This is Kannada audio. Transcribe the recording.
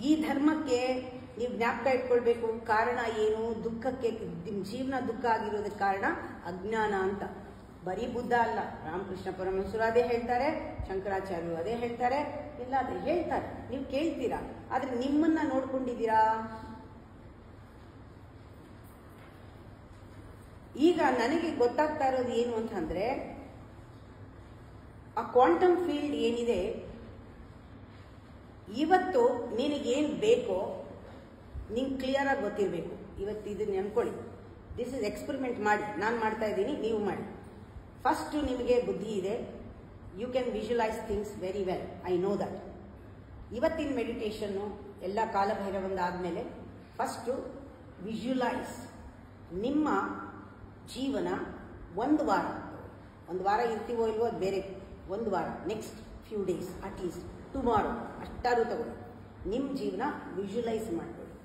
ಈ ಧರ್ಮಕ್ಕೆ ನೀವು ಜ್ಞಾಪಕ ಇಟ್ಕೊಳ್ಬೇಕು, ಕಾರಣ ಏನು, ದುಃಖಕ್ಕೆ ಜೀವನ ದುಃಖ ಆಗಿರೋದಕ್ಕೆ ಕಾರಣ ಅಜ್ಞಾನ ಅಂತ. ಬರೀ ಬುದ್ಧ ಅಲ್ಲ, ರಾಮಕೃಷ್ಣ ಪರಮಹಂಸರು ಅದೇ ಹೇಳ್ತಾರೆ, ಶಂಕರಾಚಾರ್ಯರು ಅದೇ ಹೇಳ್ತಾರೆ, ಎಲ್ಲ ಅದೇ ಹೇಳ್ತಾರೆ. ನೀವು ಕೇಳ್ತೀರಾ, ಆದ್ರೆ ನಿಮ್ಮನ್ನ ನೋಡ್ಕೊಂಡಿದ್ದೀರಾ? ಈಗ ನನಗೆ ಗೊತ್ತಾಗ್ತಾ ಇರೋದು ಏನು ಅಂತಂದ್ರೆ, ಆ ಕ್ವಾಂಟಮ್ ಫೀಲ್ಡ್ ಏನಿದೆ, ಇವತ್ತು ನಿನಗೇನು ಬೇಕೋ ನಿಂಗೆ ಕ್ಲಿಯರ್ ಆಗಿ ಗೊತ್ತಿರಬೇಕು. ಇವತ್ತು ಇದನ್ನ ಅನ್ಕೊಳ್ಳಿ, ದಿಸ್ ಇಸ್ ಎಕ್ಸ್ಪೆರಿಮೆಂಟ್ ಮಾಡಿ, ನಾನು ಮಾಡ್ತಾ ಇದ್ದೀನಿ, ನೀವು ಮಾಡಿ. ಫಸ್ಟ್ ನಿಮಗೆ ಬುದ್ಧಿ ಇದೆ, you can visualize things very well, I know that. ಇವತ್ತಿನ ಮೆಡಿಟೇಷನ್ನು ಎಲ್ಲ ಕಾಲಭೈರವಂದ ಆದಮೇಲೆ ಫಸ್ಟು ವಿಜುವಲೈಸ್ ನಿಮ್ಮ ಜೀವನ ಒಂದು ವಾರ ಇರ್ತೀವೋ ಇಲ್ವೋ ಅದು ಬೇರೆ, ಒಂದು ವಾರ, next few days, at least tomorrow, ಅಷ್ಟಾರು ತಗೊಳ್ಳಿ. ನಿಮ್ಮ ಜೀವನ ವಿಜುವಲೈಸ್ ಮಾಡ್ಕೊಳ್ಳಿ.